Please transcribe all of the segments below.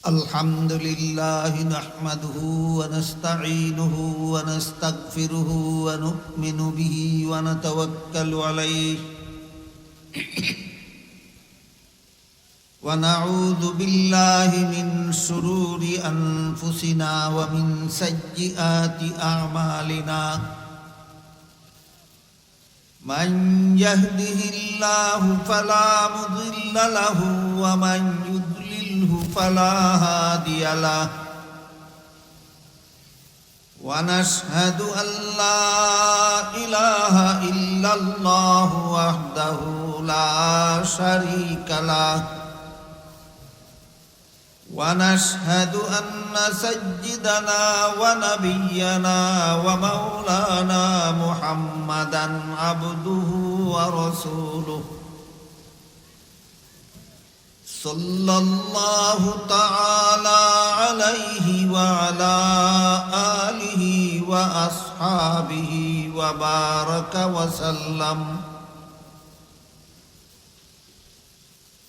الحمد لله نحمده ونستعينه ونستغفره ونؤمن به ونتوكل عليه ونعوذ بالله من شرور أنفسنا ومن سيئات أعمالنا من يهده الله فلا مضل له ومن يضلله فلا هادي له ونشهد أن لا إله إلا الله وحده لا شريك له ونشهد أن سيدنا ونبينا ومولانا محمدا عبده ورسوله صلى الله تعالى عليه وعلى آله وأصحابه وبارك وسلم.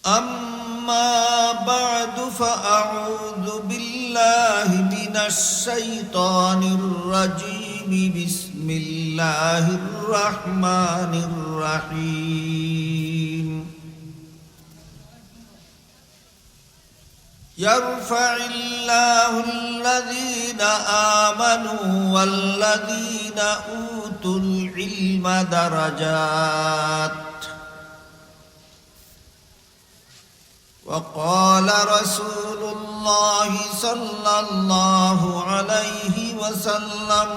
أما بعد فأعوذ بالله من الشيطان الرجيم. بسم الله الرحمن الرحيم. يرفع الله الذين آمنوا والذين أوتوا العلم درجات. وقال رسول الله صلى الله عليه وسلم: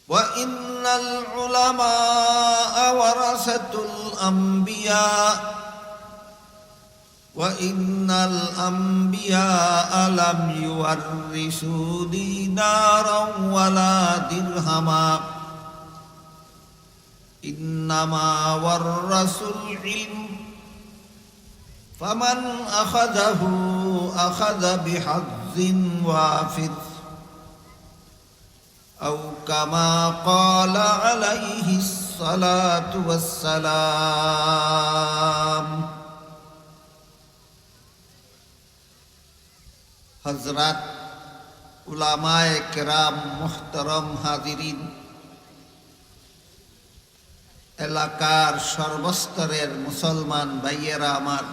وإن العلماء ورثة الأنبياء وإن الأنبياء لم يورثوا دينارا ولا درهما إنما ورثوا العلم فمن أخذه أخذ بحظ وافر أو كما قال عليه الصلاة والسلام. হযরত উলামায়ে কেরাম, মুহতারাম হাজিরিন, এলাকার সর্বস্তরের মুসলমান ভাইয়েরা আমার,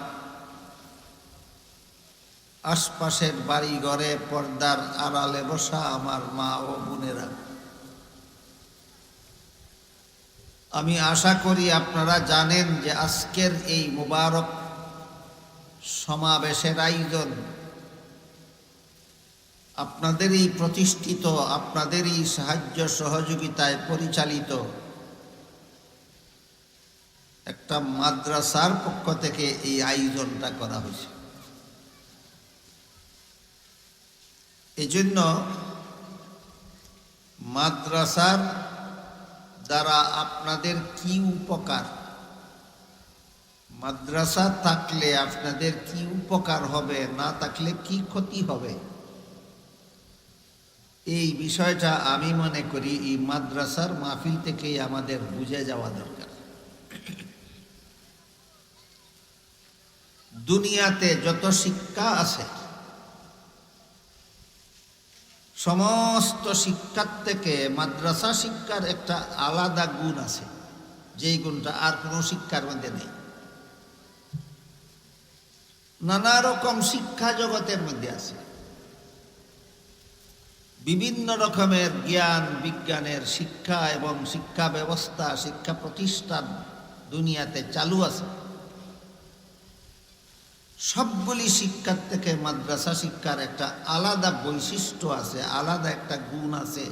আশপাশের বাড়ি ঘরে পর্দার আড়ালে বসা আমার মা ও বোনেরা, আমি আশা করি আপনারা জানেন যে আজকের এই মুবারক সমাবেশের আয়োজন আপনাদেরই প্রতিষ্ঠিত, আপনাদেরই সাহায্য সহযোগিতায় পরিচালিত একটা মাদ্রাসার পক্ষ থেকে এই আয়োজনটা করা হয়েছে। এজন্য মাদ্রাসার দ্বারা আপনাদের কি উপকার, মাদ্রাসা থাকলে আপনাদের কি উপকার হবে, না থাকলে কি ক্ষতি হবে, এই বিষয়টা আমি মনে করি এই মাদ্রাসার মাহফিল থেকেই আমাদের বুঝে যাওয়া দরকার। দুনিয়াতে যত শিক্ষা আছে, সমস্ত শিক্ষার থেকে মাদ্রাসা শিক্ষার একটা আলাদা গুণ আছে, যেই গুণটা আর কোনো শিক্ষার মধ্যে নেই। নানা রকম শিক্ষা জগতের মধ্যে আছে, বিভিন্ন রকমের জ্ঞান বিজ্ঞানের শিক্ষা এবং শিক্ষা ব্যবস্থা, শিক্ষা প্রতিষ্ঠান দুনিয়াতে চালু আছে। সবগুলি শিক্ষার থেকে মাদ্রাসা শিক্ষার একটা আলাদা বৈশিষ্ট্য আছে, আলাদা একটা গুণ আছে,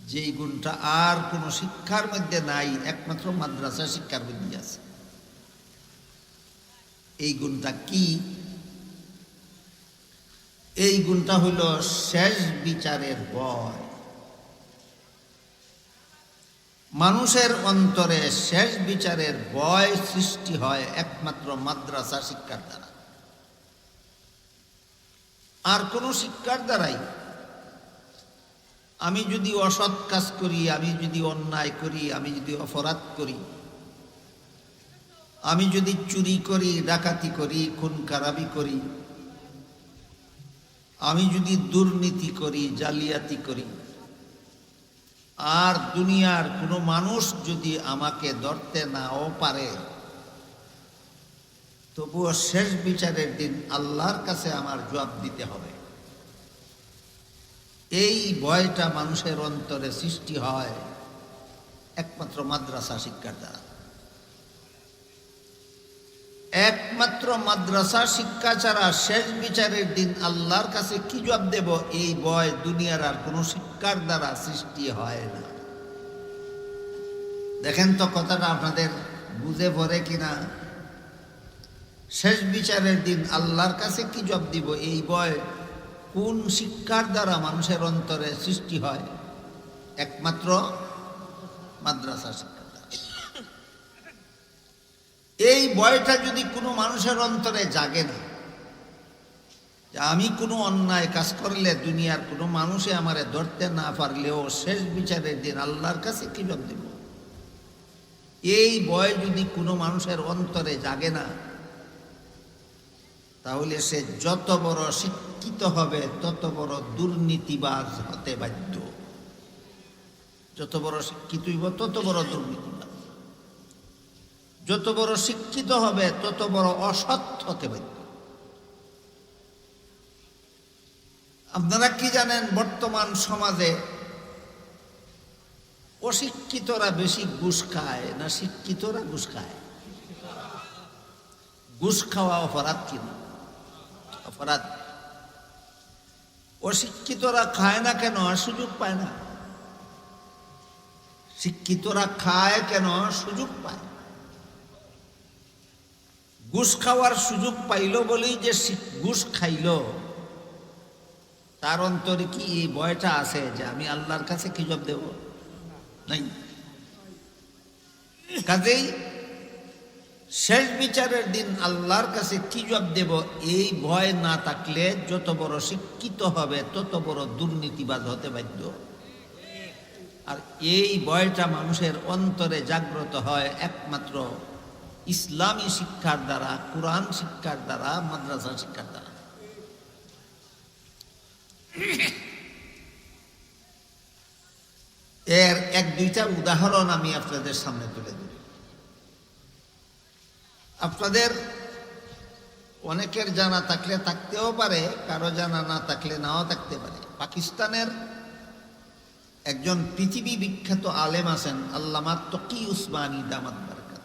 যেই গুণটা আর কোনো শিক্ষার মধ্যে নাই, একমাত্র মাদ্রাসা শিক্ষার মধ্যে আছে। এই গুণটা কি? এই গুণটা হইল শেষ বিচারের ভয়। মানুষের অন্তরে শেষ বিচারের ভয় সৃষ্টি হয় একমাত্র মাদ্রাসা শিক্ষার দ্বারা, আর কোনো শিক্ষার দ্বারাই। আমি যদি অসৎ কাজ করি, আমি যদি অন্যায় করি, আমি যদি অপরাধ করি, আমি যদি চুরি করি, ডাকাতি করি, খুন খারাপি করি, আমি যদি দুর্নীতি করি, জালিয়াতি করি, আর দুনিয়ার কোনো মানুষ যদি আমাকে ধরতে নাও পারে, তবুও শেষ বিচারের দিন আল্লাহর কাছে আমার জবাব দিতে হবে। এই ভয়টা মানুষের অন্তরে সৃষ্টি হয় একমাত্র মাদ্রাসা শিক্ষার দ্বারা। একমাত্র মাদ্রাসা শিক্ষা ছাড়া শেষ বিচারের দিন আল্লাহর কাছে কি জবাব দেব, এই ভয় দুনিয়ার আর কোনো শিক্ষার দ্বারা সৃষ্টি হয় না। দেখেন তো কথাটা আপনাদের বুঝে পড়ে কিনা? শেষ বিচারের দিন আল্লাহর কাছে কি জবাব দিব, এই ভয় কোন শিক্ষার দ্বারা মানুষের অন্তরে সৃষ্টি হয়? একমাত্র মাদ্রাসা শিক্ষার দ্বারা। এই ভয়টা যদি কোনো মানুষের অন্তরে জাগে না, যে আমি কোনো অন্যায় কাজ করলে দুনিয়ার কোনো মানুষে আমারে ধরতে না পারলেও শেষ বিচারের দিন আল্লাহর কাছে কি জবাব দেব, এই ভয় যদি কোনো মানুষের অন্তরে জাগে না, তাহলে সে যত বড় শিক্ষিত হবে তত বড় দুর্নীতিবাজ হতে বাধ্য। যত বড় শিক্ষিত হইব তত বড় দুর্নীতিবাজ, যত বড় শিক্ষিত হবে তত বড় অসৎ হতে বাধ্য। আপনারা কি জানেন, বর্তমান সমাজে অশিক্ষিতরা বেশি ঘুষ খায় না শিক্ষিতরা ঘুষ খায়? ঘুষ খাওয়া অপরাধ কিনা? অপরাধ। অশিক্ষিতরা খায় না কেন? সুযোগ পায় না। শিক্ষিতরা খায় কেন? সুযোগ পায়। ঘুষ খাওয়ার সুযোগ পাইল বলেই যে ঘুষ খাইল, তার অন্তরে কি এই ভয়টা আছে যে আমি আল্লাহর কাছে কি জবাব দেব? নাই। কাজেই শেষ বিচারের দিন আল্লাহর কাছে কি জবাব দেব, এই ভয় না থাকলে যত বড় শিক্ষিত হবে তত বড় দুর্নীতিবাজ হতে বাধ্য। আর এই ভয়টা মানুষের অন্তরে জাগ্রত হয় একমাত্র ইসলামী শিক্ষার দ্বারা, কোরআন শিক্ষার দ্বারা, মাদ্রাসা শিক্ষার দ্বারা। এর এক দুইটা উদাহরণ আমি আপনাদের সামনে তুলে দেব। আপনাদের অনেকের জানা থাকলে থাকতেও পারে, কারো জানা না থাকলে নাও থাকতে পারে। পাকিস্তানের একজন পৃথিবী বিখ্যাত আলেম আছেন, আল্লামা তকি উসমানী দামাত বারাকাত।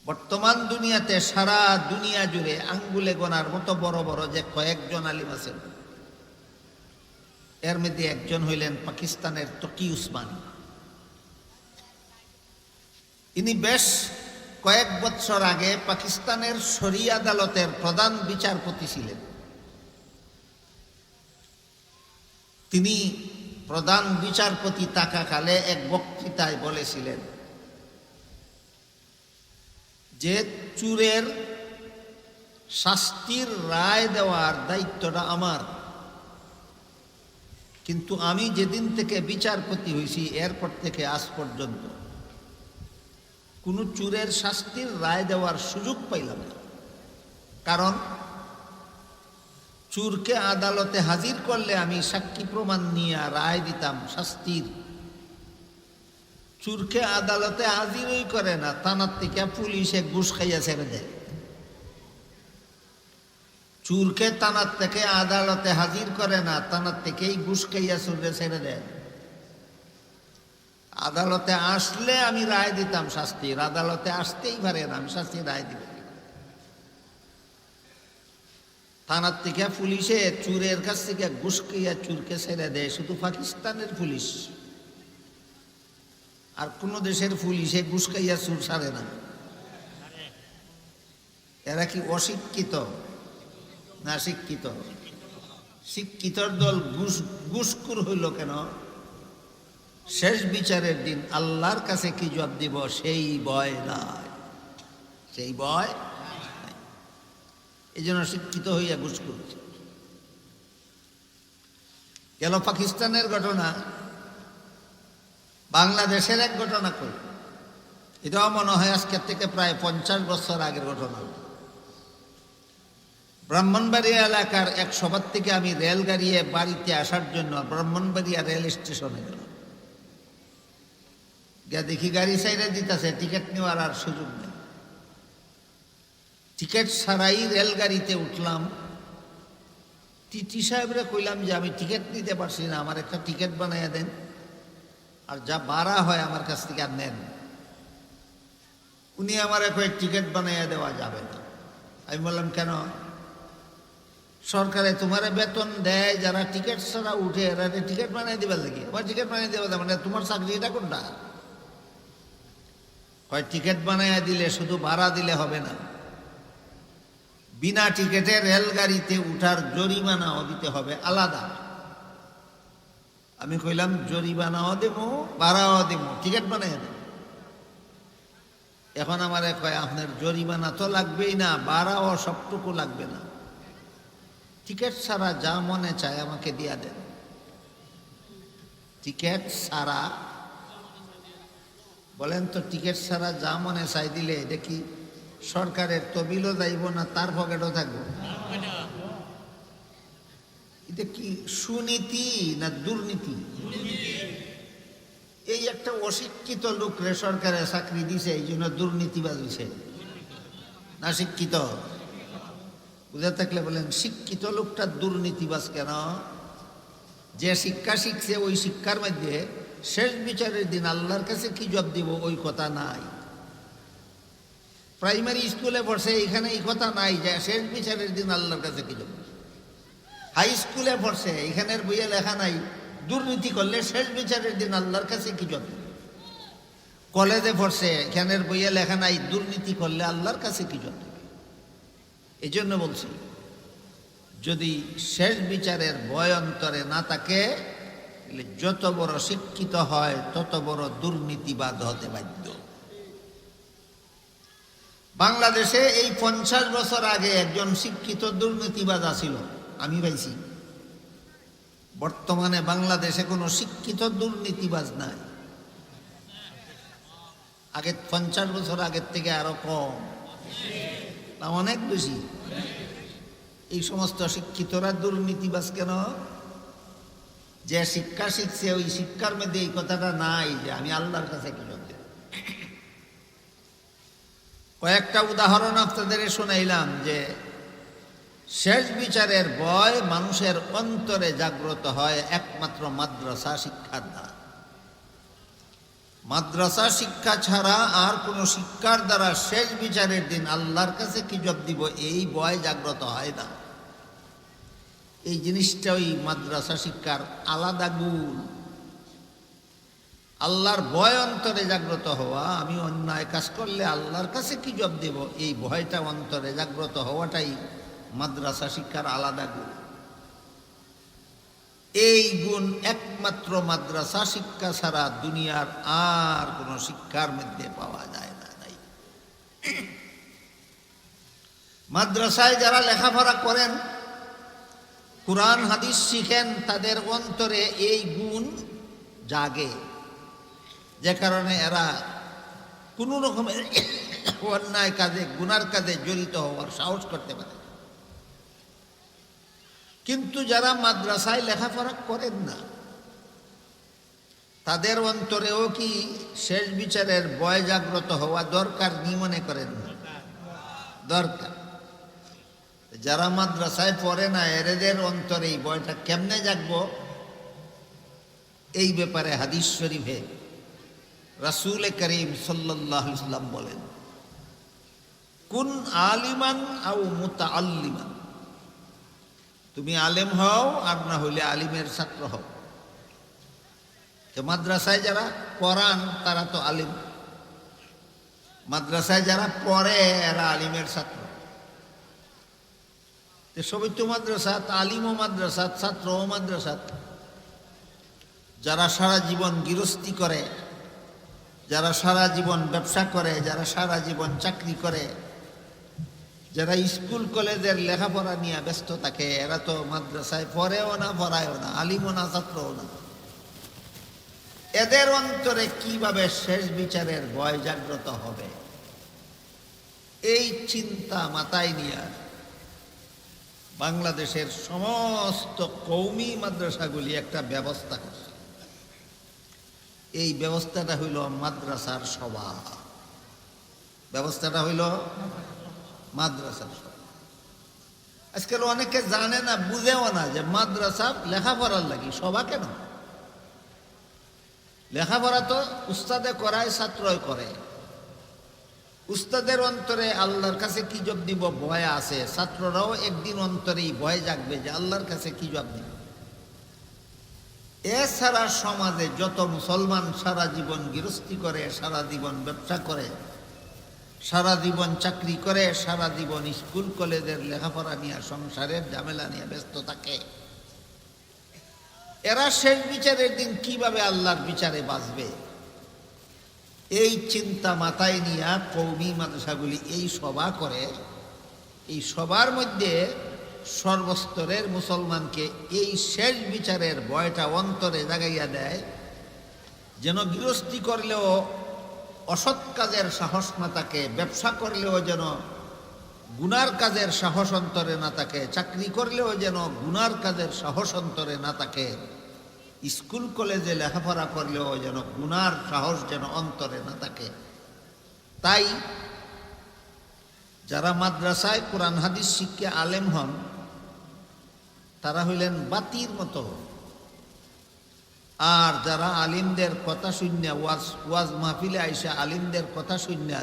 বর্তমান দুনিয়াতে সারা দুনিয়া জুড়ে আঙ্গুলে গোনার মতো বড় বড় যে কয়েকজন আলিম আছেন, এর মধ্যে একজন হইলেন পাকিস্তানের তকি উসমানী। ইনি বেশ কয়েক বছর আগে পাকিস্তানের শরিয়া আদালতের প্রধান বিচারপতি ছিলেন। তিনি প্রধান বিচারপতি থাকাকালে এক বক্তৃতায় বলেছিলেন যে চুরের শাস্তির রায় দেওয়ার দায়িত্বটা আমার, কিন্তু আমি যেদিন থেকে বিচারপতি হয়েছি এরপর থেকে আজ পর্যন্ত কোনো চুরের শাস্তির রায় দেওয়ার সুযোগ পাইলাম না। কারণ চুরকে আদালতে হাজির করলে আমি সাক্ষী প্রমাণ নিয়ে রায় দিতাম শাস্তির। চুরকে আদালতে হাজিরই করে না, থানার থেকে পুলিশে ঘুষ খাইয়া ছেড়ে দেয়। চুরকে থানার থেকে আদালতে হাজির করে না, থানার থেকেই ঘুষ খাইয়া চুরে ছেড়ে দেয়। আদালতে আসলে আমি রায় দিতাম শাস্তির, আদালতে আসতেই পারে না, আমি শাস্তির রায় দিব। থানার থেকে পুলিশে চুরের কাছ থেকে ঘুষ খাইয়া চুরকে ছেড়ে দেয় শুধু পাকিস্তানের পুলিশ, আর কোন দেশের পুলিশে ঘুষ খাইয়া চুর ছাড়ে না। এরা কি অশিক্ষিত না শিক্ষিত? শিক্ষিতর দল ঘুষখোর হইল কেন? শেষ বিচারের দিন আল্লাহর কাছে কি জবাব দিব সেই ভয় নাই, সেই ভয় নাই। এই জন্য শিক্ষিত হইয়া ঘুষখোর গেল। পাকিস্তানের ঘটনা, বাংলাদেশের এক ঘটনা করি। এটাও মনে হয় আজকের থেকে প্রায় 50 বছর আগের ঘটনা। ব্রাহ্মণবাড়িয়া এলাকার এক সভার থেকে আমি রেলগাড়িয়ে বাড়িতে আসার জন্য ব্রাহ্মণবাড়িয়া রেল স্টেশনে গেলাম। গিয়া দেখি গাড়ি সাইডে দিতেছে, টিকিট নেওয়ার আর সুযোগ নেই। টিকিট ছাড়াই রেলগাড়িতে উঠলাম। টিটি সাহেবরে কইলাম যে আমি টিকিট নিতে পারছি না, আমার একটা টিকিট বানাইয়া দেন, আর যা ভাড়া হয় আমার কাছ থেকে আর নেন। উনি আমার কয়েক টিকিট বানাইয়া দেওয়া যাবে না। আমি বললাম কেন? সরকারে তোমার বেতন দেয়, যারা টিকিট ছাড়া উঠে এরা টিকিট বানিয়ে দিবার লাগে, আমার টিকিট বানিয়ে দেওয়া যাবে না, তোমার চাকরিটা কোনটা? হয় টিকিট বানাইয়া দিলে শুধু ভাড়া দিলে হবে না, বিনা টিকিটে রেলগাড়িতে উঠার জরিমানাও দিতে হবে আলাদা। আমি কইলাম জরিমানাও দেব, ভাড়াও দেব, টিকিট বানাইয়া দেব। এখন আমারে কয় আপনার জরিমানা তো লাগবেই না, ভাড়াও সবটুকু লাগবে না, টিকিট ছাড়া যা মনে চায় আমাকে দিয়া দেন। টিকিট ছাড়া বলেন তো, টিকিট ছাড়া যা মনে চাই দিলে দেখি সরকারের তবিলও যাইব না, তার পকেটও থাকবো? এটা কি সুনীতি না দুর্নীতি? এই একটা অশিক্ষিত লোকরে সরকারে চাকরি দিছে, এই জন্য দুর্নীতিবাজ হইছে না শিক্ষিত? বুঝে থাকলে বলেন শিক্ষিত লোকটা দুর্নীতিবাজ কেন? যে শিক্ষা শিখছে ওই শিক্ষার মধ্যে শেষ বিচারের দিন আল্লাহর কাছে কি জবাব দিব ওই কথা নাই। প্রাইমারি স্কুলে পড়ছে, এখানে এই কথা নাই যে শেষ বিচারের দিন আল্লাহর কাছে কি জবাব। হাই স্কুলে পড়ছে, এখানের বইয়ে লেখা নাই দুর্নীতি করলে শেষ বিচারের দিন আল্লাহর কাছে কি জবাব। কলেজে পড়ছে, এখানের বইয়ে লেখা নাই দুর্নীতি করলে আল্লাহর কাছে কি জবাব। এই জন্য বলছি, যদি শেষ বিচারের ভয় অন্তরে না থাকে, যত বড় শিক্ষিত হয় তত বড় দুর্নীতিবাদ হতে বাধ্য। বাংলাদেশে এই 50 বছর আগে একজন শিক্ষিত দুর্নীতিবাজ আছিল, আমি পাইছি। বর্তমানে বাংলাদেশে কোনো শিক্ষিত দুর্নীতিবাজ নাই। আগে 50 বছর আগের থেকে আরো কম না অনেক বেশি। এই সমস্ত শিক্ষিতরা দুর্নীতিবাজ কেন? যে শিক্ষা শিখছে ওই শিক্ষার মধ্যে এই কথাটা নাই যে আমি আল্লাহর কাছে কি জবাব দেব। কয়েকটা উদাহরণ আপনাদের শোনাইলাম যে শেষ বিচারের ভয় মানুষের অন্তরে জাগ্রত হয় একমাত্র মাদ্রাসা শিক্ষার দ্বারা। মাদ্রাসা শিক্ষা ছাড়া আর কোনো শিক্ষার দ্বারা শেষ বিচারের দিন আল্লাহর কাছে কি জবাব দিব এই ভয় জাগ্রত হয় না। এই জিনিসটা ওই মাদ্রাসা শিক্ষার আলাদা গুণ। আল্লাহর ভয় অন্তরে জাগ্রত হওয়া, আমি অন্যায় কাজ করলে আল্লাহর কাছে কি জবাব দেব, এই ভয়টা অন্তরে জাগ্রত হওয়াটাই মাদ্রাসা শিক্ষার আলাদা গুণ। এই গুণ একমাত্র মাদ্রাসা শিক্ষা ছাড়া দুনিয়ার আর কোনো শিক্ষার মধ্যে পাওয়া যায় না। নাই মাদ্রাসায় যারা লেখাপড়া করেন, কুরআন হাদিস শিখেন, তাদের অন্তরে এই গুণ জাগে, যে কারণে এরা কোনো রকমের অন্যায় কাজে গুনার কাজে জড়িত হওয়ার সাহস করতে পারে। কিন্তু যারা মাদ্রাসায় লেখাপড়া করেন না, তাদের অন্তরেও কি শেষ বিচারের ভয় জাগ্রত হওয়া দরকার নি মনে করেন? দরকার। যারা মাদ্রাসায় পড়ে না, এদের অন্তরে এই ভয়টা কেমনে জাগবো? এই ব্যাপারে হাদিস শরীফে রাসূল করিম সাল্লাল্লাহু আলাইহি ওয়াসাল্লাম বলেন, কুন আলিমান আও মুতাআল্লিমান, তুমি আলেম হও আর না হইলে আলিমের ছাত্র হও। তো মাদ্রাসায় যারা পড়ান তারা তো আলিম, মাদ্রাসায় যারা পড়ে এরা আলিমের ছাত্র। সবই তো মাদ্রাসা, আলিমও মাদ্রাসা, ছাত্রও মাদ্রাসা। যারা সারা জীবন গৃহস্থী করে, যারা সারা জীবন ব্যবসা করে, যারা সারা জীবন চাকরি করে, যারা স্কুল কলেজের লেখাপড়া নিয়ে ব্যস্ত থাকে, এরা তো মাদ্রাসায় পড়েও না, পড়ায়ও না, আলিমও না, ছাত্রও না। এদের অন্তরে কিভাবে শেষ বিচারের ভয় জাগ্রত হবে, এই চিন্তা মাথায় নিয়ে বাংলাদেশের সমস্ত কওমি মাদ্রাসাগুলি একটা ব্যবস্থা করছে। এই ব্যবস্থাটা হইল মাদ্রাসার সভা। ব্যবস্থাটা হইল মাদ্রাসার সভা। আজকাল অনেকে জানে না, বুঝেও না যে মাদ্রাসা লেখাপড়ার লাগি, সভা কেন? লেখাপড়া তো উস্তাদে করায়, ছাত্রই করে। উস্তাদের অন্তরে আল্লাহর কাছে কি জবাব দিব ভয় আছে, ছাত্ররাও একদিন অন্তরেই ভয় জাগবে যে আল্লাহর কাছে কি জবাব দিব। এছাড়া সমাজে যত মুসলমান সারা জীবন গৃহস্থী করে, সারা জীবন ব্যবসা করে, সারা জীবন চাকরি করে, সারা জীবন স্কুল কলেজের লেখাপড়া নিয়ে, সংসারের ঝামেলা নিয়ে ব্যস্ত থাকে, এরা শেষ বিচারের দিন কিভাবে আল্লাহর বিচারে বাঁচবে, এই চিন্তা মাথায় নিয়ে কওমি মাদ্রাসাগুলি এই সভা করে। এই সবার মধ্যে সর্বস্তরের মুসলমানকে এই শেষ বিচারের ভয়টা অন্তরে জাগাইয়া দেয়, যেন গৃহস্থী করলেও অসৎ কাজের সাহস না থাকে, ব্যবসা করলেও যেন গুনার কাজের সাহস অন্তরে না থাকে, চাকরি করলেও যেন গুনার কাজের সাহস অন্তরে না থাকে, স্কুল কলেজে লেখাপড়া করলেও যেন গুনার সাহস যেন অন্তরে না থাকে। তাই যারা মাদ্রাসায় কোরআন হাদিস শিক্ষা আলেম হন, তারা হইলেন বাতির মতো। আর যারা আলিমদের কথা শুনিয়া ওয়াজ মাহফিলে আইসা আলিমদের কথা শুনিয়া,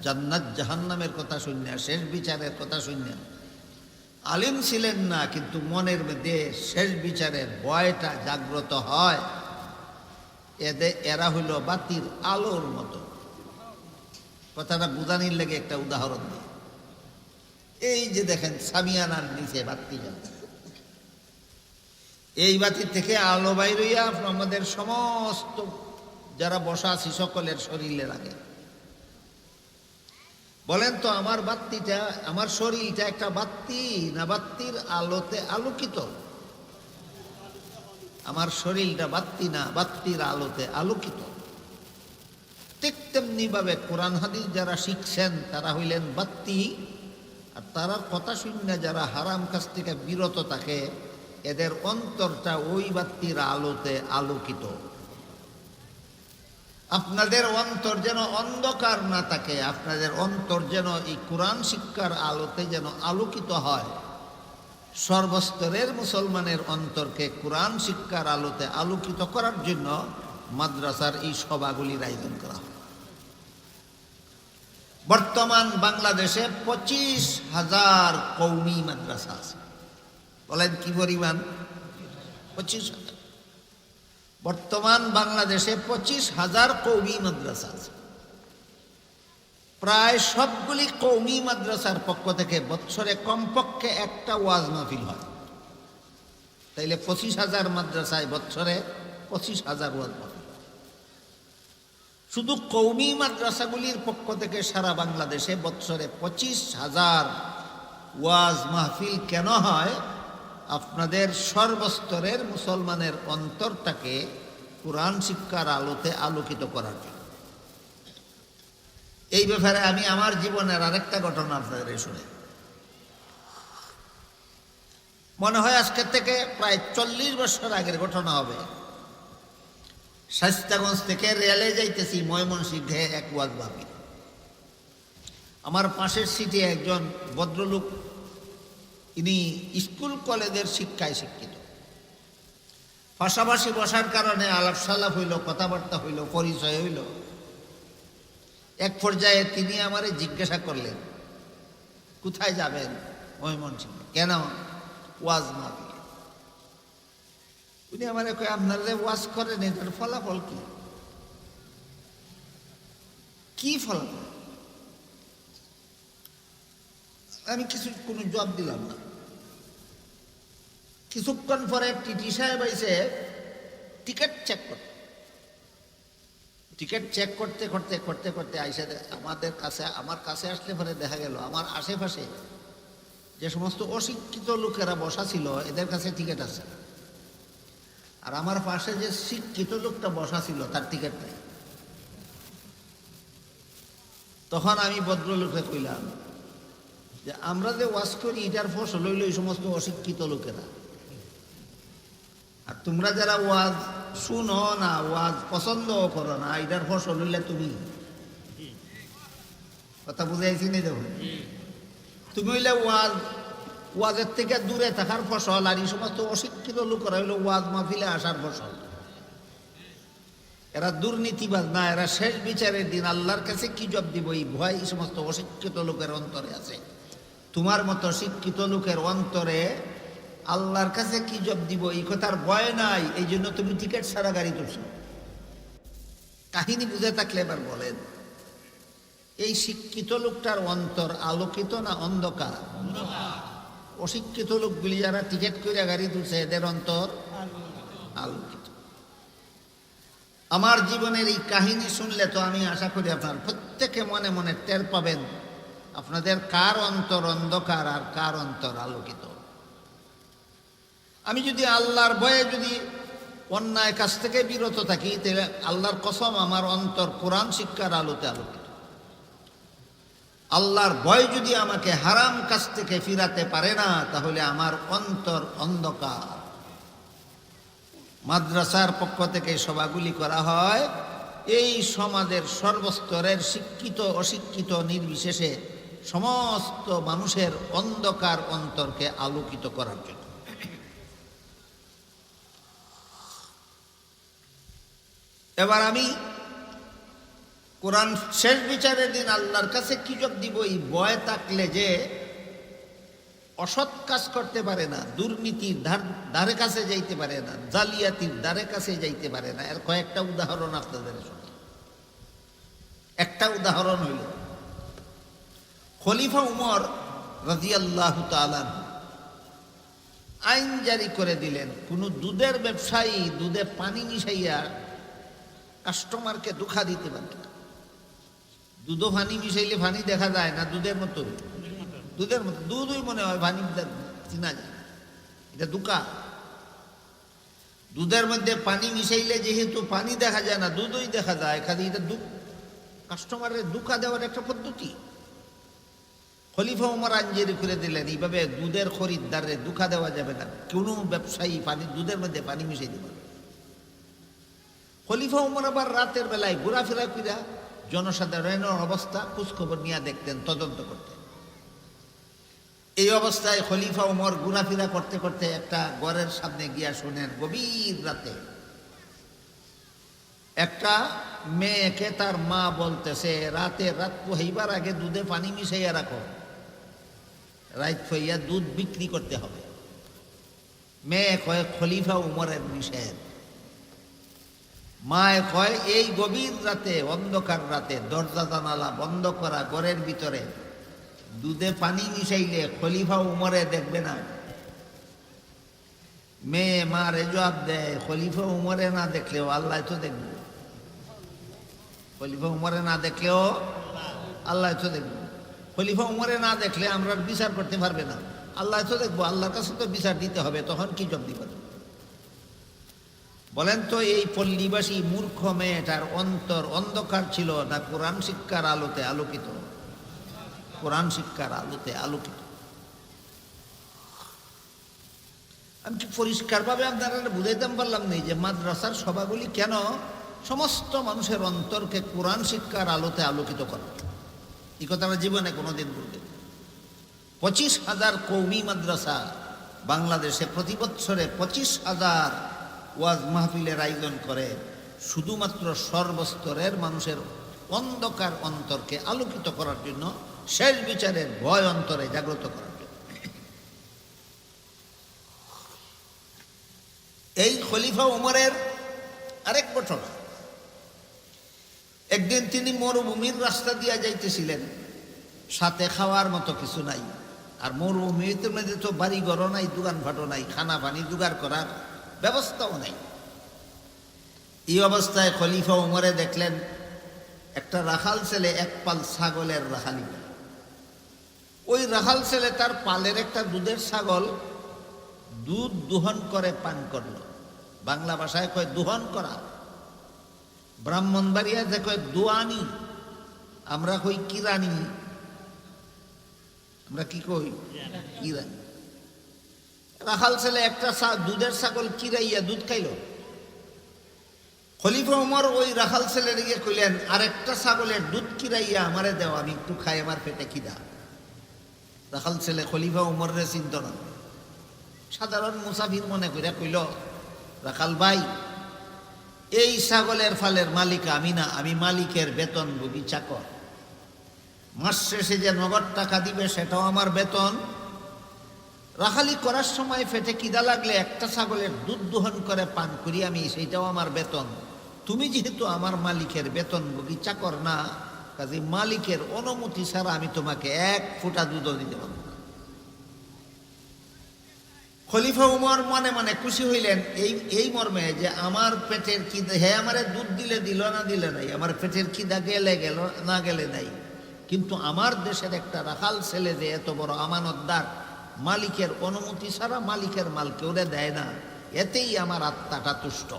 জান্নাত জাহান্নামের কথা শুনিয়া, শেষ বিচারের কথা শুনিয়া, আলিম ছিলেন না কিন্তু মনের মধ্যে শেষ বিচারের ভয়টা জাগ্রত হয়, এরা হইল বাতির আলোর মতো। কথাটা বুঝানির লেগে একটা উদাহরণ দিই। এই যে দেখেন সামিয়ানার নিচে বাতি জ্বলে, এই বাতি থেকে আলো বাইর হইয়া আমাদের সমস্ত যারা বসা আছি সকলের শরীরে লাগে। বলেন তো আমার বাত্তিটা, আমার শরীরটা একটা বাত্তি না বাত্তির আলোতে আলোকিত? আমার শরীরটা বাত্তি না বাত্তির আলোতে আলোকিত। ঠিক তেমনি ভাবে কোরআন হাদিস যারা শিখছেন তারা হইলেন বাত্তি, আর তারা কথা শুনে যারা হারাম কাজ থেকে বিরত থাকে, এদের অন্তরটা ওই বাত্তির আলোতে আলোকিত। আপনাদের অন্তর যেন অন্ধকার না থাকে, আপনাদের অন্তর যেন এই কোরআন শিক্ষার আলোতে যেন আলোকিত হয়। সর্বস্তরের মুসলমানের অন্তরকে কোরআন শিক্ষার আলোতে আলোকিত করার জন্য মাদ্রাসার এই সভাগুলির আয়োজন করা হয়। বর্তমান বাংলাদেশে 25,000 কওমি মাদ্রাসা আছে। বলেন কি পরিমাণ? 25,000। বর্তমান বাংলাদেশে 25,000 কওমি মাদ্রাসা আছে। প্রায় সবগুলি কওমি মাদ্রাসার পক্ষ থেকে বৎসরে কমপক্ষে একটা ওয়াজ মাহফিল হয়। তাইলে 25,000 মাদ্রাসায় বৎসরে 25,000 ওয়াজ মাহফিল। শুধু কওমি মাদ্রাসাগুলির পক্ষ থেকে সারা বাংলাদেশে বৎসরে 25,000 ওয়াজ মাহফিল কেন হয়? আপনাদের সর্বস্তরের মুসলমানের অন্তরটাকে কোরআন শিক্ষার আলোতে আলোকিত করার জন্য। এই ব্যাপারে আমি আমার জীবনের আরেকটা ঘটনা আপনাদের শুনে, মনে হয় আজকে থেকে প্রায় 40 বছর আগের ঘটনা হবে। শায়েস্তাগঞ্জ থেকে রেলে যাইতেছি ময়মনসিংহে এক ওয়াজ মাহফিল। আমার পাশের সিটে একজন ভদ্রলোক, ইনি স্কুল কলেজের শিক্ষায় শিক্ষিত। পাশাপাশি বসার কারণে আলাপ সালাপ হইল, কথাবার্তা হইল, পরিচয় হইল। এক পর্যায়ে তিনি আমারে জিজ্ঞাসা করলেন, কোথায় যাবেন? ময়মনসিংহে। কেন? ওয়াজ মাহফিল। উনি আমারে কয়, আপনারা যে ওয়াজ করেন এটার ফলাফল কি? কি ফলাফল? আমি কোনো জবাব দিলাম না। কিছুক্ষণ পরে টিটি সাহেব আইসে টিকিট চেক করতে। টিকিট চেক করতে করতে করতে করতে আইসে আমার কাছে আসলে পরে দেখা গেল আমার আশেপাশে যে সমস্ত অশিক্ষিত লোকেরা বসা ছিল এদের কাছে টিকিট আছে, আর আমার পাশে যে শিক্ষিত লোকটা বসা ছিল তার টিকিট নাই। তখন আমি ভদ্রলোকে কইলাম যে আমরা যে ওয়াজ করি এটার ফসল হইল এই সমস্ত অশিক্ষিত লোকেরা, আর তোমরা যারা ওয়াজ শুনো না, ওয়াজ পছন্দ করো না, এটার ফসল হইলে তুমি। কথা বুঝাইছি নি? দেখো, তুমি হইলে ওয়াজের থেকে দূরে থাকার ফসল, আর এই সমস্ত অশিক্ষিত লোকেরা হইলো ওয়াজ মাহফিলে আসার ফসল। এরা দুর্নীতিবাজ না, এরা শেষ বিচারের দিন আল্লাহর কাছে কি জবাব দিব এই ভয় এই সমস্ত অশিক্ষিত লোকের অন্তরে আছে। তোমার মতো শিক্ষিত লোকের অন্তরে আল্লাহর কাছে কি জবাব দিব এই কথার ভয় নাই, এই জন্য তুমি টিকিট ছাড়া গাড়ি তুলছো। কাহিনী বুঝে থাকলে এবার বলেন, এই শিক্ষিত লোকটার অন্তর আলোকিত না অন্ধকার? অশিক্ষিত লোকগুলি যারা টিকিট করে গাড়ি তুলছে এদের অন্তর আলোকিত। আমার জীবনের এই কাহিনী শুনলে তো আমি আশা করি আপনার প্রত্যেকে মনে মনে টের পাবেন আপনাদের কার অন্তর অন্ধকার আর কার অন্তর আলোকিত। আমি যদি আল্লাহর ভয়ে যদি অন্যায় কাছ থেকে বিরত থাকি, তাহলে আল্লাহর কসম আমার অন্তর কোরআন শিক্ষার আলোতে আলোকিত। আল্লাহর ভয় যদি আমাকে হারাম কাছ থেকে ফিরাতে পারে না, তাহলে আমার অন্তর অন্ধকার। মাদ্রাসার পক্ষ থেকে সভাগুলি করা হয় এই সমাজের সর্বস্তরের শিক্ষিত অশিক্ষিত নির্বিশেষে সমস্ত মানুষের অন্ধকার অন্তরকে আলোকিত করার জন্য। এবার আমি কোরআন শেষ বিচারের দিন আল্লাহর কাছে কি জবাব দিব এই ভয় থাকলে যে অসৎ কাজ করতে পারে না, দুর্নীতির ধারে কাছে যাইতে পারে না, জালিয়াতির ধারে কাছে যাইতে পারে না। এর কয়েকটা উদাহরণ আপনাদের শুনি। একটা উদাহরণ হইল খলিফা উমর রাদিয়াল্লাহু তাআলা আইন জারি করে দিলেন, কোন দুধের ব্যবসায়ী দুধে পানি মিশাইয়া কাস্টমারকে ধোঁকা দিতে পারে না। দুধও পানি মিশাইলে পানি দেখা যায় না, দুধের মতো, দুধের মতো দুধই মনে হয়, পানি চিনা যায়, এটা ধোঁকা। দুধের মধ্যে পানি মিশাইলে যেহেতু পানি দেখা যায় না, দুধই দেখা যায়, খালি এটা কাস্টমারের ধোঁকা দেওয়ার একটা পদ্ধতি। খলিফা উমর আইন জারি করে দিলেন, এইভাবে দুধের খরিদ্দারে ধোঁকা দেওয়া যাবে না, কোনো ব্যবসায়ী দুধের মধ্যে পানি মিশাই দেবে। খলিফা উমর আবার রাতের বেলায় ঘোরাফেরা কইরা জনসাধারণের অবস্থা খোঁজখবর নিয়ে দেখতেন, তদন্ত করতেন। এই অবস্থায় খলিফা উমর ঘোরাফেরা করতে করতে একটা ঘরের সামনে গিয়া শোনেন গভীর রাতে একটা মেয়েকে তার মা বলতেছে, রাত পোহাইবার আগে দুধে পানি মিশাইয়া রাখো, রাত হইয়া দুধ বিক্রি করতে হবে। মেয়ে কয় খলিফা উমরের নিষেধ। মায়ে কয় এই গভীর রাতে, অন্ধকার রাতে, দরজা জানালা বন্ধ করা ঘরের ভিতরে দুধে পানি মিশাইলে খলিফা উমরে দেখবে না। মেয়ে মারে জবাব দেয়, খলিফা উমরে না দেখলেও আল্লাহ তো দেখবে। খলিফা উমরে না দেখলেও আল্লাহ তো দেখবে। খলিফা উমরে না দেখলে আমরা বিচার করতে পারবে না, আল্লাহ তো দেখবো, আল্লাহর কাছে তো বিচার দিতে হবে, তখন কি জবাব দিবেন বলেন তো? এই পল্লীবাসী মূর্খ মেয়েটার অন্তর অন্ধকার ছিল না কোরআন শিক্ষার আলোতে আলোকিত? কোরআন শিক্ষার আলোতে আলোকিত। আমি কি পরিষ্কারভাবে আপনারা বুঝাইতে পারলাম না যে মাদ্রাসার সভাগুলি কেন সমস্ত মানুষের অন্তরকে কোরআন শিক্ষার আলোতে আলোকিত করে? এই কথাটা জীবনে কোনোদিন বলবে। 25,000 কওমি মাদ্রাসা বাংলাদেশে প্রতি বছরে 25,000 ওয়াজ মাহফিলের আয়োজন করে, শুধুমাত্র সর্বস্তরের মানুষের অন্ধকার অন্তরকে আলোকিত করার জন্য, শেষ বিচারের ভয় অন্তরে জাগ্রত করার জন্য। এই খলিফা উমরের আরেক ঘটনা, একদিন তিনি মরুভূমির রাস্তা দিয়া যাইতেছিলেন, সাথে খাওয়ার মতো কিছু নাই, আর মরুভূমির মধ্যে তো বাড়ি ঘর নাই, দোকানপাটও নাই, খানা পানি জোগাড় করার ব্যবস্থাও নাই। এই অবস্থায় খলিফা উমরে দেখলেন একটা রাখাল ছেলে এক পাল ছাগলের রাখালি। ওই রাখাল ছেলে তার পালের একটা দুধের ছাগল দুধ দোহন করে পান করল। বাংলা ভাষায় কয় দোহন করা, ব্রাহ্মণবাড়িয়াতে কয় দোয়ানি, আমরা কই কিরানি। আমরা কি কই? কিরানি। রাখাল ছেলে একটা দুধের ছাগল কিরাইয়া দুধ খাইল। খলিফা উমর ওই রাখাল ছেলের গিয়ে কইলেন, আরেকটা ছাগলের দুধ কিরাইয়া আমারে দেও, আমি একটু খাই, আমার পেটে খিদা। রাখাল ছেলে খলিফা উমরের চিন্তা না, সাধারণ মুসাফির মনে করে কইল, রাখাল ভাই, এই ছাগলের ফালের মালিক আমি না, আমি মালিকের বেতনভোগী চাকর। মাস শেষে যে নগদ টাকা দিবে সেটাও আমার বেতন। রাখালি করার সময় পেটে খিদা লাগলে একটা ছাগলের দুধ দোহন করে পান করি আমি, সেইটাও আমার বেতন। তুমি যেহেতু আমার মালিকের বেতনভোগী চাকর না, কাজে মালিকের অনুমতি ছাড়া আমি তোমাকে এক ফোঁটা দুধও দিতে পারবো না। খলিফা উমর মনে মনে খুশি হইলেন এই মর্মে যে আমার পেটের খিদা, হে আমারে দুধ দিলে দিল, না দিলে নাই, আমার পেটের খিদা গেলে গেল, না গেলে নাই। কিন্তু আমার দেশের একটা রাখাল ছেলে যে এত বড় আমানতদার, মালিকের অনুমতি ছাড়া মালিকের মাল কেউ দেয় না, এতেই আমার আত্মাটা তুষ্ট।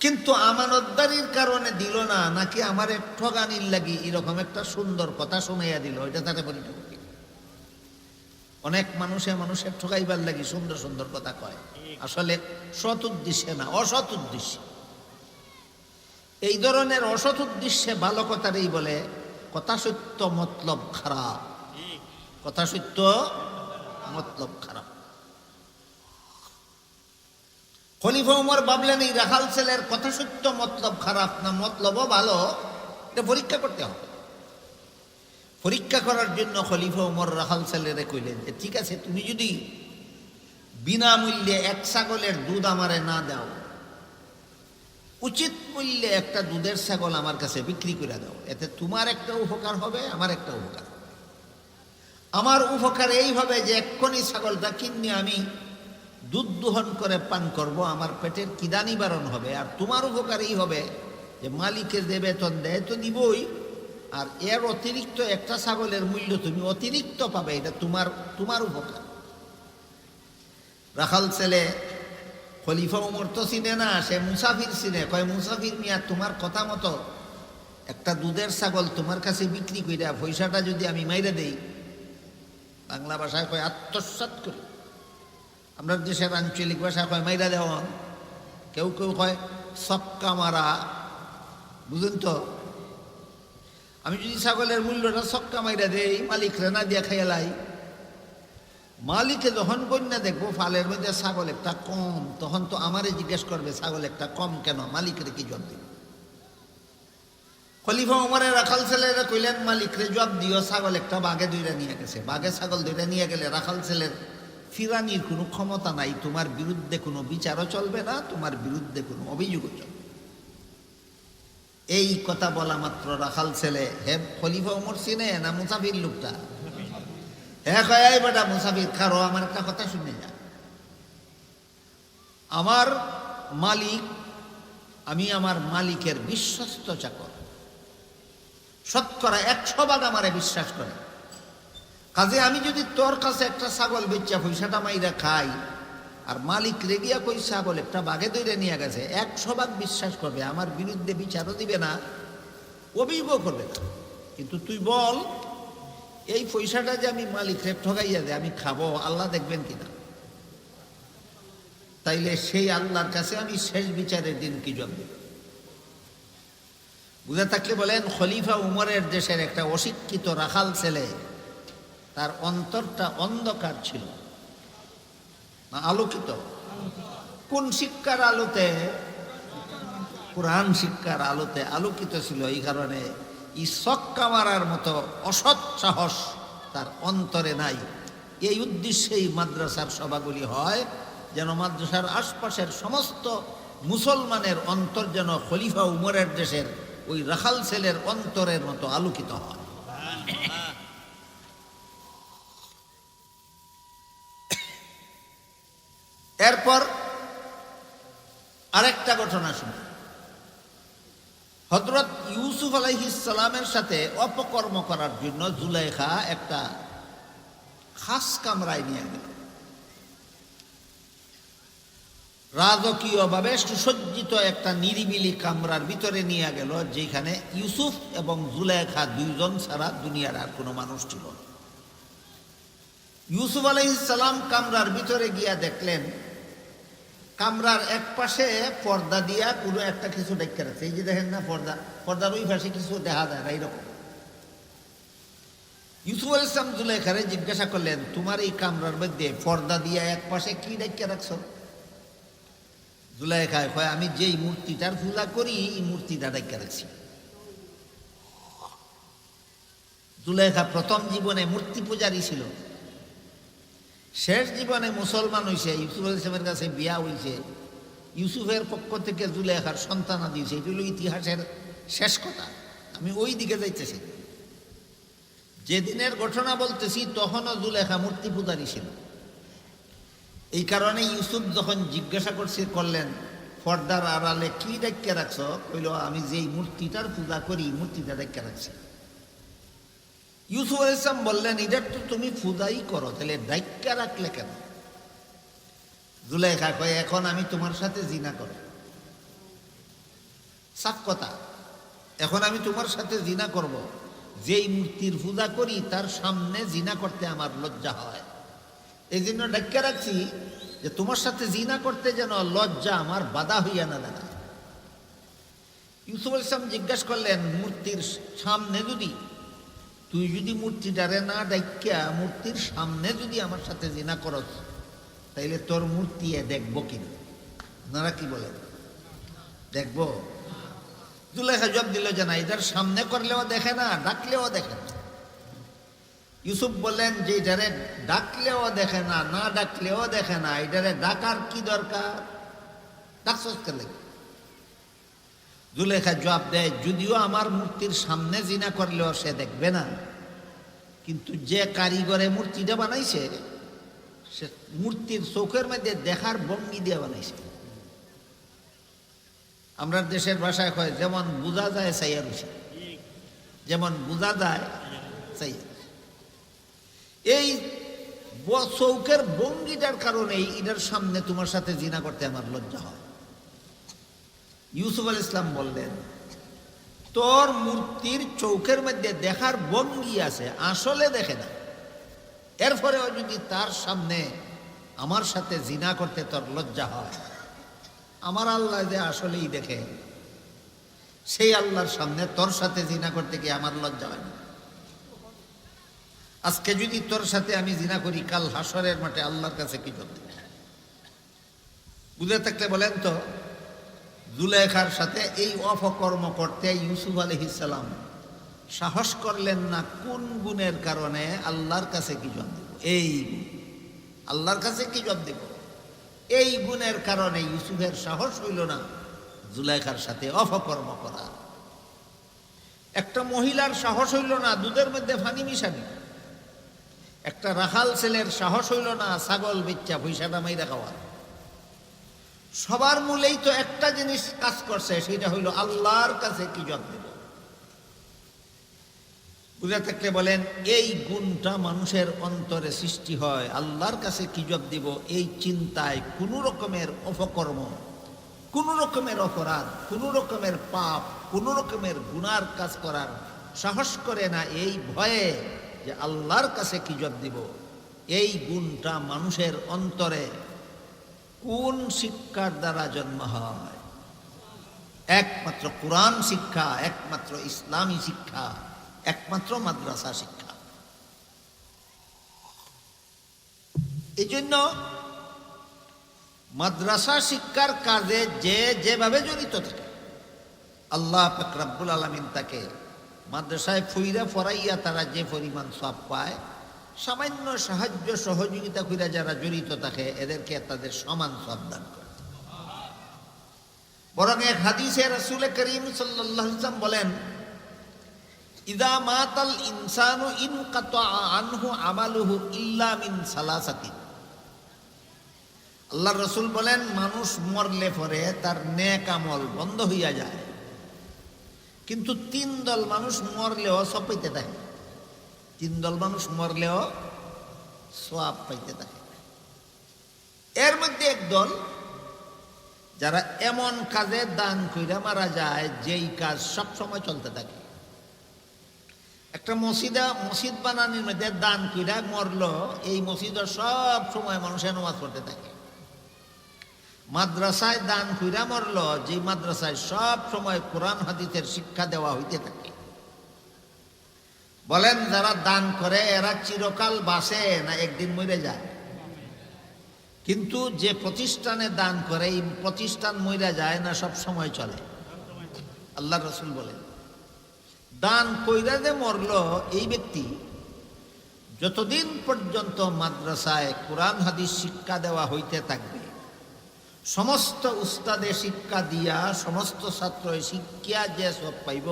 কিন্তু আমানতদারির কারণে দিল না, নাকি আমার ঠগানির লাগি এরকম একটা সুন্দর কথা শুনাইয়া দিল, এটা তাতে পরিচয়। অনেক মানুষের ঠকাইবার লাগি সুন্দর সুন্দর কথা কয়, আসলে সৎ উদ্দেশ্যে না, অসৎ উদ্দেশ্যে। এই ধরনের অসৎ উদ্দেশ্যে ভালো কথারই বলে কথা সত্য মতলব খারাপ, কথা সত্য মতলব খারাপ। খলিফা উমর ভাবলেন এই রাখাল ছেলের কথা সত্য মতলব খারাপ না মতলবও ভালো, এটা পরীক্ষা করতে হবে। পরীক্ষা করার জন্য খলিফা উমর রাখাল ছেলেরে কইলেন যে ঠিক আছে, তুমি যদি বিনামূল্যে এক ছাগলের দুধ আমারে না দাও, উচিত মূল্যে একটা দুধের ছাগল আমার কাছে বিক্রি করে দাও, এতে তোমার একটা উপকার হবে, আমার একটা উপকার। আমার উপকার এই হবে যে এক্ষুনি ছাগলটা কিনে আমি দুধ দোহন করে পান করব, আমার পেটের খিদা নিবারণ হবে। আর তোমার উপকার এই হবে যে মালিকের যে বেতন দেয় তো দিবই, আর এর অতিরিক্ত একটা ছাগলের মূল্য তুমি অতিরিক্ত পাবে, এটা তোমার উপকার। রাখাল ছেলে খলিফা উমর তো চিনে না, সে মুসাফির চিনে, কয় মুসাফির মিয়া, তোমার কথা মতো একটা দুধের ছাগল তোমার কাছে বিক্রি কইরা পয়সাটা যদি আমি মাইরে দেই, বাংলা ভাষায় কয় আত্মসাৎ করি, আমরা দেশের আঞ্চলিক ভাষায় কয় মাইরা দেওয়া, কেউ কেউ কয় সক্কা মারা, বুঝুন তো। আমি যদি ছাগলের মূল্যটা সক্কা মাইরা দেই, মালিক রেনা দিয়া খাইয়ালাই, মালিকে যখন বন্যা দেখবো ফালের মধ্যে ছাগল একটা কম, তখন তো আমারে জিজ্ঞেস করবে ছাগল একটা কম কেন, মালিকের কি জবাব দিবে? খলিফা উমরের রাখাল ছেলেরা কইলেন, মালিকরে জবাব দিও, ছাগল একটা বাঘে দইরা নিয়ে গেছে, বাঘে ছাগল দইরা নিয়ে গেলে রাখাল ছেলের ফিরানির কোনো ক্ষমতা নাই, তোমার বিরুদ্ধে কোনো বিচারও চলবে না, তোমার বিরুদ্ধে কোনো অভিযোগও চলবে। এই কথা বলা মাত্র রাখাল ছেলে, হে খলিফা উমর চিনে না মুসাফির লোকটা, হ্যাঁ কয়, এই বেটা মুসাফির, খারো আমার একটা কথা শুনে যা। আমার মালিক, আমি আমার মালিকের বিশ্বস্ত চাকর, শতকরা 100% আমারে বিশ্বাস করে। কাজে আমি যদি তোর কাছে একটা ছাগল বেচা পয়সাটা মাইরা খাই, আর মালিক রেগিয়া কই ছাগল একটা বাঘে দইরে নিয়ে গেছে, 100% বিশ্বাস করবে, আমার বিরুদ্ধে বিচারও দিবে না, অভিযোগও করবে না। কিন্তু তুই বল, এই পয়সাটা যে আমি মালিকরে ঠগাইয়া দেয় আমি খাবো, আল্লাহ দেখবেন কিনা? তাইলে সেই আল্লাহর কাছে আমি শেষ বিচারের দিন কি জবাব দেব? বুঝে থাকলে বলেন, খলিফা উমরের দেশের একটা অশিক্ষিত রাখাল ছেলে, তার অন্তরটা অন্ধকার ছিল না আলোকিত? কোন শিক্ষার আলোতে? কোরআন শিক্ষার আলোতে আলোকিত ছিল। এই কারণে এই সক্কা মারার মতো অসৎ সাহস তার অন্তরে নাই। এই উদ্দেশ্যেই মাদ্রাসার সভাগুলি হয়, যেন মাদ্রাসার আশপাশের সমস্ত মুসলমানের অন্তর যেন খলিফা উমরের দেশের ওই রাখাল ছেলের অন্তরের মতো আলোকিত হয়। এরপর আরেকটা ঘটনা শুনি। হযরত ইউসুফ আলাইহিস সালামের সাথে অপকর্ম করার জন্য জুলাইখা একটা খাস কামরায় নিয়ে গেল। রাজকীয়ভাবে সুসজ্জিত একটা নিরিবিলি কামরার ভিতরে নিয়ে গেল, যেখানে ইউসুফ এবং জুলেখা দুইজন ছাড়া দুনিয়ার আর কোনো মানুষ ছিল না। ইউসুফ আলাইহিস সালাম কামরার ভিতরে গিয়া দেখলেন কামরার এক পাশে পর্দা দিয়া কোনো একটা কিছু ডেকে রাখছে। এই যে দেখেন না পর্দার ওই পাশে কিছু দেখা যায় না, এইরকম। ইউসুফ আলাইহিস সালাম জুলেখারে জিজ্ঞাসা করলেন, তোমার এই কামরার মধ্যে পর্দা দিয়া এক পাশে কি ডেকে রাখছো? জুলেখায় কয়, আমি যেই মূর্তিটার পূজা করি এই মূর্তিটা ডেকে রাখছি। জুলেখা প্রথম জীবনে মূর্তি পূজারী ছিল, শেষ জীবনে মুসলমান হয়েছে, ইউসুফ আলাইহিস সালামের কাছে বিয়া হয়েছে, ইউসুফের পক্ষ থেকে জুলেখার সন্তানা দিয়েছে। এটি হলো ইতিহাসের শেষ কথা, আমি ওই দিকে যাইতেছি। যেদিনের ঘটনা বলতেছি তখনও জুলেখা মূর্তি পূজারী ছিল। এই কারণে ইউসুফ যখন জিজ্ঞাসা করলেন পর্দার আড়ালে কি ডেকে রাখছ, কইল আমি যেই মূর্তিটার পূজা করি মূর্তিটা ডেকে রাখছি। ইউসুফ আলাইহিস সালাম বললেন, এটা তো তুমি পূজাই করো, তাহলে ডাইক্কা রাখলে কেন? জুলেখা কয়, এখন আমি তোমার সাথে জিনা করব। সাফ কথা, এখন আমি তোমার সাথে জিনা করব। যেই মূর্তির পূজা করি তার সামনে জিনা করতে আমার লজ্জা হয়, এই জন্য ডাইক্কা রাখছি যে তোমার সাথে জিনা করতে যেন লজ্জা আমার বাধা হইয়া না দাঁড়ায়। ইউসুফ আলাইহিস সালাম জিজ্ঞাসা করলেন, মূর্তির সামনে তুই যদি মূর্তিটারে না ডাইক্কা মূর্তির সামনে যদি আমার সাথে জিনা করস, তাইলে তোর মূর্তি দেখবো কিনা? আপনারা কি বলেন, দেখবো? জুলেখা জবাব দিল যে না, এটার সামনে করলেও দেখে না, ডাকলেও দেখে না। ইউসুফ বললেন যে এটারে ডাকলেও দেখে না, না ডাকলেও দেখে না, এটারে ডাকার কি দরকার? ডাকছস কেন? জুলেখা জবাব দেয়, যদিও আমার মূর্তির সামনে জিনা করলেও সে দেখবে না, কিন্তু যে কারিগরে মূর্তিটা বানাইছে সে মূর্তির চোখের মধ্যে দেখার ভঙ্গি দিয়ে বানাইছে। আমরা দেশের ভাষায় কয়, যেমন বোঝা যায় চাইয়া রুচি, যেমন বোঝা যায় চাইয়া। এই চৌকের ভঙ্গিটার কারণেই এটার সামনে তোমার সাথে জিনা করতে আমার লজ্জা হয়। ইউসুফ আলাইহিস সালাম বললেন, তোর মূর্তির চৌকের মধ্যে দেখার ভঙ্গি আছে, আসলে দেখে না। এরপরেও যদি তার সামনে আমার সাথে জিনা করতে তোর লজ্জা হয়, আমার আল্লাহ যে আসলেই দেখে, সেই আল্লাহর সামনে তোর সাথে জিনা করতে কি আমার লজ্জা হয় না? আজকে যদি তোর সাথে আমি জিনা করি, কাল হাসরের মাঠে আল্লাহর কাছে কি করতে? বুঝে থাকলে বলেন তো, জুলেখার সাথে এই অপকর্ম করতে ইউসুফ আলাইহিস সালাম সাহস করলেন না। কোন গুণের কারণে? আল্লাহর কাছে কি জবাব দেব? এই আল্লাহর কাছে কি জবাব দেব? এই গুণের কারণে ইউসুফের সাহস হইল না জুলেখার সাথে অপকর্ম করা। একটা মহিলার সাহস হইল না দুধের মধ্যে পানি মিশানি। একটা রাখাল ছেলের সাহস হইল না ছাগল বেচ্চা পয়সাটা মাইরা খাওয়া। সবার মূলেই তো একটা জিনিস কাজ করছে, সেটা হইল আল্লাহর কাছে কি জবাব দেব। বুঝে থাকলে বলেন, এই গুণটা মানুষের অন্তরে সৃষ্টি হয়। আল্লাহর কাছে কি জবাব দিব এই চিন্তায় কোনো রকমের অপকর্ম, কোনো রকমের অপরাধ, কোনো রকমের পাপ, কোনো রকমের গুনার কাজ করার সাহস করে না, এই ভয়ে যে আল্লাহর কাছে কি জবাব দিব। এই গুণটা মানুষের অন্তরে কোন শিক্ষার দ্বারা জন্ম হয়? একমাত্র কোরআন শিক্ষা, একমাত্র ইসলামী শিক্ষা, একমাত্র মাদ্রাসা শিক্ষা। এই জন্য মাদ্রাসা শিক্ষার কাজে যে যেভাবে জড়িত থাকে, আল্লাহ পাক রব্বুল আলামিন তাকে মাদ্রাসায় ফুইরা ফরাইয়া তারা যে পরিমাণ সওয়াব পায়, সামান্য সাহায্য সহযোগিতা কইরা যারা জড়িত থাকে এদেরকে তাদের সমান সওয়াব দান করে। বরং এক হাদিসে রাসূল করিম সাল্লাল্লাহু আলাইহি ওয়াসাল্লাম বলেন, ইযা মাতাল ইনসানু ইনকাতা আনহু আমালুহু ইল্লা মিন সালাসাতিন। আল্লাহর রাসূল বলেন, মানুষ মরলে পরে তার নেক আমল বন্ধ হইয়া যায়, কিন্তু তিন দল মানুষ মরলেও সব পাইতে থাকে। তিন দল মানুষ মরলেও সওয়াব পাইতে থাকে। এর মধ্যে এক দল যারা এমন কাজে দান কইরা মারা যায় যেই কাজ সব সময় চলতে থাকে। একটা মসজিদ বানানোর মধ্যে দান কইরা মরলো, এই মসজিদে সব সময় মানুষের নামাজ পড়তে থাকে। মাদ্রাসায় দান কইরা মরলো, যে মাদ্রাসায় সব সময় কোরআন হাদিসের শিক্ষা দেওয়া হইতে থাকে। বলেন যারা দান করে এরা চিরকাল বাঁচে না একদিন মরে যায়? কিন্তু যে প্রতিষ্ঠানে দান করে এই প্রতিষ্ঠান মরে যায় না সব সময় চলে? আল্লাহ রসুল বলেন দান কইরা যে মরলো এই ব্যক্তি যতদিন পর্যন্ত মাদ্রাসায় কোরআন হাদিস শিক্ষা দেওয়া হইতে থাকবে, সমস্ত উস্তাদে শিক্ষা দিয়া সমস্ত ছাত্র শিক্ষা যে সব পাইব,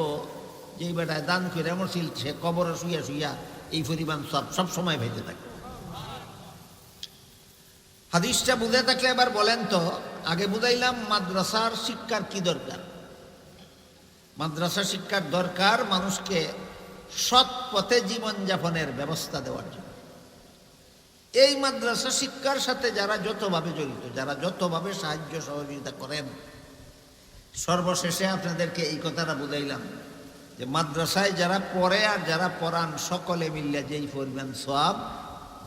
যে বেটায় দান করে মরছিল সে কবর শুইয়া শুইয়া এই পরিমাণ সব সময় পাইতে থাকে। হাদিসটা বুঝে থাকলে এবার বলেন তো, আগে বুঝাইলাম মাদ্রাসার শিক্ষার কি দরকার। মাদ্রাসা শিক্ষার দরকার মানুষকে সৎ পথে জীবনযাপনের ব্যবস্থা দেওয়ার জন্য। এই মাদ্রাসা শিক্ষার সাথে যারা যতভাবে জড়িত, যারা যতভাবে সাহায্য সহযোগিতা করেন, সর্বশেষে আপনাদেরকে এই কথাটা বুঝাইলাম যে মাদ্রাসায় যারা পড়ে আর যারা পড়ান সকলে মিললে যেই পরিমাণ সওয়াব,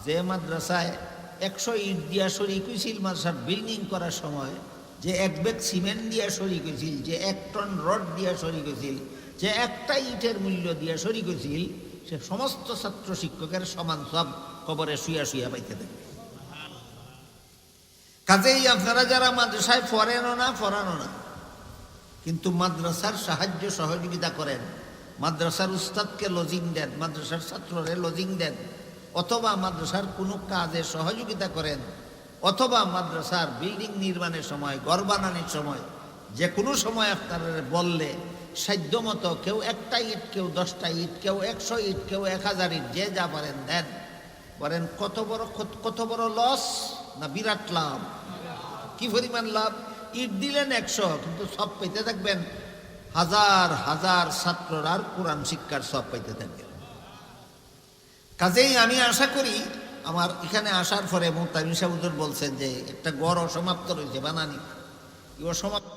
যে মাদ্রাসায় 100 ইট দিয়া শরিক হয়েছিল মাদ্রাসার বিল্ডিং করার সময়, যে 1 ব্যাগ সিমেন্ট দিয়া শরিক হয়েছিল, যে 1 টন রড দিয়া শরিক হয়েছিল, যে একটা ইটের মূল্য দিয়া শরিক হয়েছিল, সে সমস্ত ছাত্র শিক্ষকের সমান সব কবরে শুইয়া শুইয়া পাইতে থাকবে। কাজেই আপনারা যারা মাদ্রাসায় পড়ানো না কিন্তু মাদ্রাসার সাহায্য সহযোগিতা করেন, মাদ্রাসার উস্তাদকে লজিং দেন, মাদ্রাসার ছাত্ররে লজিং দেন, অথবা মাদ্রাসার কোনো কাজে সহযোগিতা করেন, অথবা মাদ্রাসার বিল্ডিং নির্মাণের সময়, ঘর বানানোর সময়, যে কোনো সময় আপনারা বললে সাধ্যমতো কেউ 1টা ইট, কেউ 10টা ইট, কেউ 100 ইট, কেউ 1000 ইট, যে যা পারেন দেন। বলেন কত বড় লস না বিরাট লাভ? কি পরিমাণ লাভ! ইট দিলেন 100, কিন্তু সব পাইতে থাকবেন হাজার হাজার ছাত্ররা কোরআন শিক্ষার সব পাইতে থাকবেন। কাজেই আমি আশা করি আমার এখানে আসার পরে মুফতি সাহেব হুজুর বলছেন যে একটা গড় অসমাপ্ত রয়েছে বানানি, অসমাপ্ত